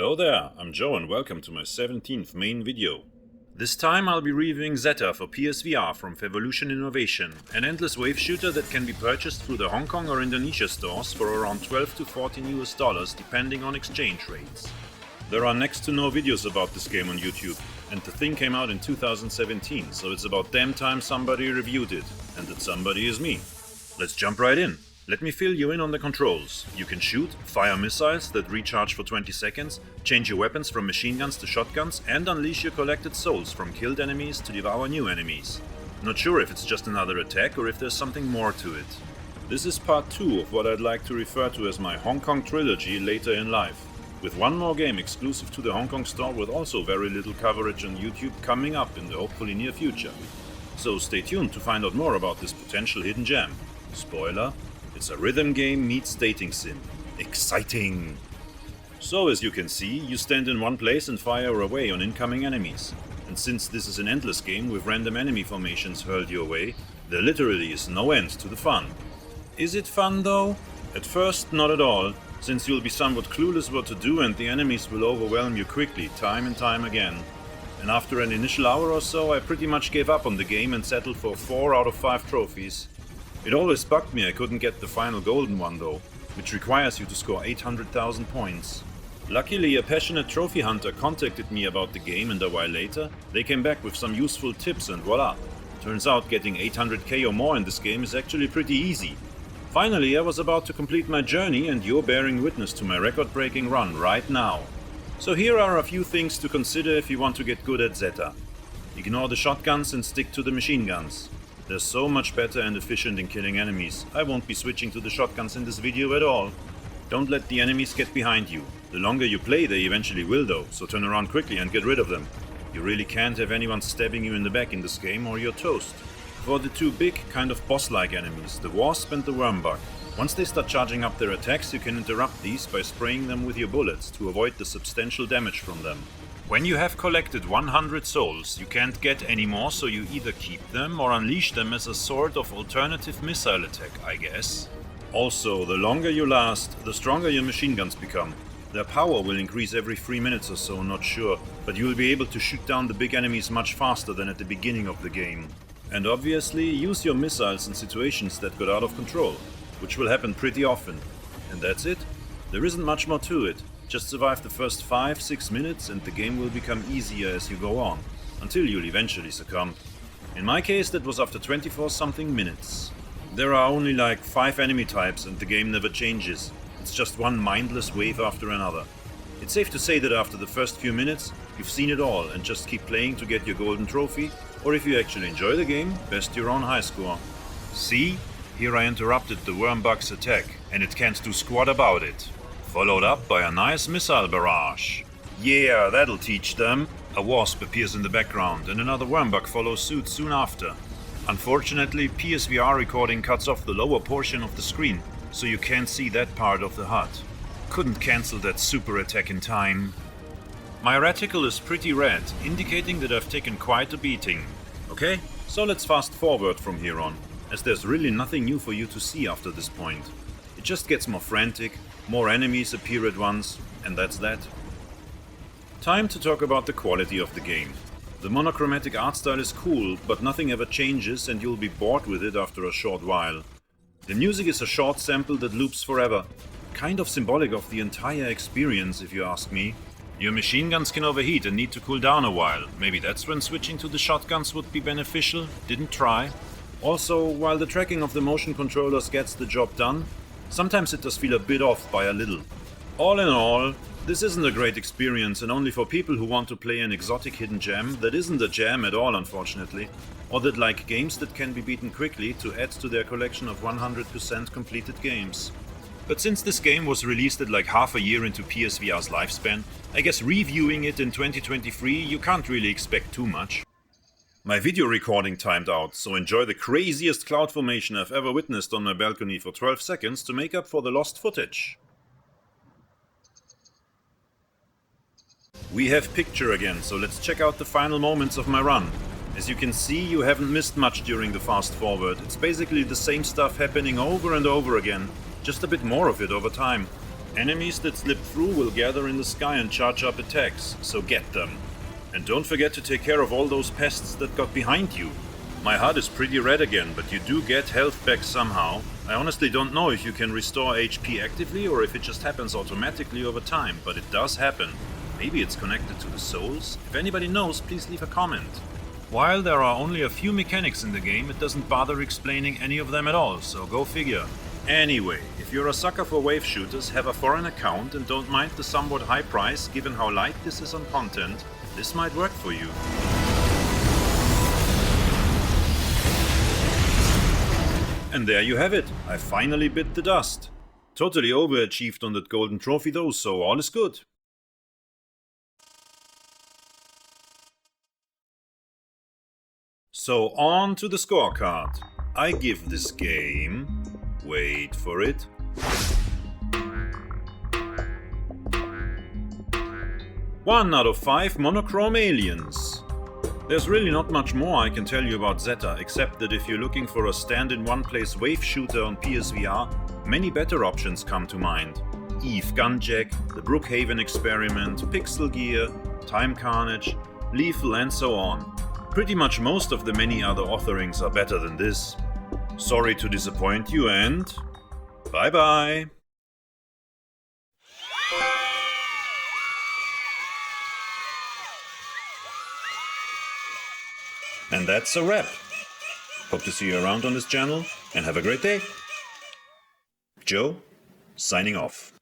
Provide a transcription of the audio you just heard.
Hello there, I'm Joe and welcome to my 17th main video. This time I'll be reviewing Xeta for PSVR from Fevolution Innovation, an endless wave shooter that can be purchased through the Hong Kong or Indonesia stores for around 12 to 14 US dollars depending on exchange rates. There are next to no videos about this game on YouTube, and the thing came out in 2017, so it's about damn time somebody reviewed it, and that somebody is me. Let's jump right in. Let me fill you in on the controls. You can shoot, fire missiles that recharge for 20 seconds, change your weapons from machine guns to shotguns, and unleash your collected souls from killed enemies to devour new enemies. Not sure if it's just another attack or if there's something more to it. This is part 2 of what I'd like to refer to as my Hong Kong trilogy later in life, with one more game exclusive to the Hong Kong store with also very little coverage on YouTube coming up in the hopefully near future. So stay tuned to find out more about this potential hidden gem. Spoiler: it's a rhythm game meets dating sim. Exciting! So as you can see, you stand in one place and fire away on incoming enemies. And since this is an endless game with random enemy formations hurled your way, there literally is no end to the fun. Is it fun though? At first, not at all, since you'll be somewhat clueless what to do and the enemies will overwhelm you quickly, time and time again. And after an initial hour or so, I pretty much gave up on the game and settled for 4 out of 5 trophies. It always bugged me I couldn't get the final golden one though, which requires you to score 800,000 points. Luckily, a passionate trophy hunter contacted me about the game, and a while later, they came back with some useful tips and voila! Turns out getting 800k or more in this game is actually pretty easy. Finally, I was about to complete my journey and you're bearing witness to my record-breaking run right now. So here are a few things to consider if you want to get good at Xeta. Ignore the shotguns and stick to the machine guns. They're so much better and efficient in killing enemies. I won't be switching to the shotguns in this video at all. Don't let the enemies get behind you. The longer you play, they eventually will though, so turn around quickly and get rid of them. You really can't have anyone stabbing you in the back in this game or you're toast. For the two big, kind of boss-like enemies, the Wasp and the Wormbug. Once they start charging up their attacks, you can interrupt these by spraying them with your bullets to avoid the substantial damage from them. When you have collected 100 souls, you can't get any more, so you either keep them or unleash them as a sort of alternative missile attack, I guess. Also, the longer you last, the stronger your machine guns become. Their power will increase every 3 minutes or so, not sure, but you will be able to shoot down the big enemies much faster than at the beginning of the game. And obviously, use your missiles in situations that got out of control, which will happen pretty often. And that's it. There isn't much more to it. Just survive the first 5-6 minutes and the game will become easier as you go on, until you'll eventually succumb. In my case, that was after 24-something minutes. There are only like 5 enemy types and the game never changes. It's just one mindless wave after another. It's safe to say that after the first few minutes, you've seen it all and just keep playing to get your golden trophy, or if you actually enjoy the game, best your own high score. See? Here I interrupted the Wormbug's attack, and it can't do squat about it. Followed up by a nice missile barrage. Yeah, that'll teach them. A Wasp appears in the background and another Wormbug follows suit soon after. Unfortunately, PSVR recording cuts off the lower portion of the screen, so you can't see that part of the HUD. Couldn't cancel that super attack in time. My reticle is pretty red, indicating that I've taken quite a beating. Okay, so let's fast forward from here on, as there's really nothing new for you to see after this point. It just gets more frantic, more enemies appear at once, and that's that. Time to talk about the quality of the game. The monochromatic art style is cool, but nothing ever changes and you'll be bored with it after a short while. The music is a short sample that loops forever, kind of symbolic of the entire experience if you ask me. Your machine guns can overheat and need to cool down a while. Maybe that's when switching to the shotguns would be beneficial. Didn't try. Also, while the tracking of the motion controllers gets the job done, sometimes it does feel a bit off by a little. All in all, this isn't a great experience and only for people who want to play an exotic hidden gem that isn't a gem at all unfortunately, or that like games that can be beaten quickly to add to their collection of 100% completed games. But since this game was released at like half a year into PSVR's lifespan, I guess reviewing it in 2023 you can't really expect too much. My video recording timed out, so enjoy the craziest cloud formation I've ever witnessed on my balcony for 12 seconds to make up for the lost footage. We have picture again, so let's check out the final moments of my run. As you can see, you haven't missed much during the fast forward. It's basically the same stuff happening over and over again, just a bit more of it over time. Enemies that slip through will gather in the sky and charge up attacks, so get them. And don't forget to take care of all those pests that got behind you. My HUD is pretty red again, but you do get health back somehow. I honestly don't know if you can restore HP actively or if it just happens automatically over time, but it does happen. Maybe it's connected to the souls? If anybody knows, please leave a comment. While there are only a few mechanics in the game, it doesn't bother explaining any of them at all, so go figure. Anyway, if you're a sucker for wave shooters, have a foreign account and don't mind the somewhat high price given how light this is on content, this might work for you. And there you have it, I finally bit the dust. Totally overachieved on that golden trophy though, so all is good. So on to the scorecard. I give this game... wait for it... 1 out of 5 monochrome aliens. There's really not much more I can tell you about Xeta, except that if you're looking for a stand-in-one-place wave shooter on PSVR, many better options come to mind. Eve Gunjack, the Brookhaven Experiment, Pixel Gear, Time Carnage, Lethal and so on. Pretty much most of the many other authoring are better than this. Sorry to disappoint you and... bye bye! And that's a wrap. Hope to see you around on this channel and have a great day. Joe, signing off.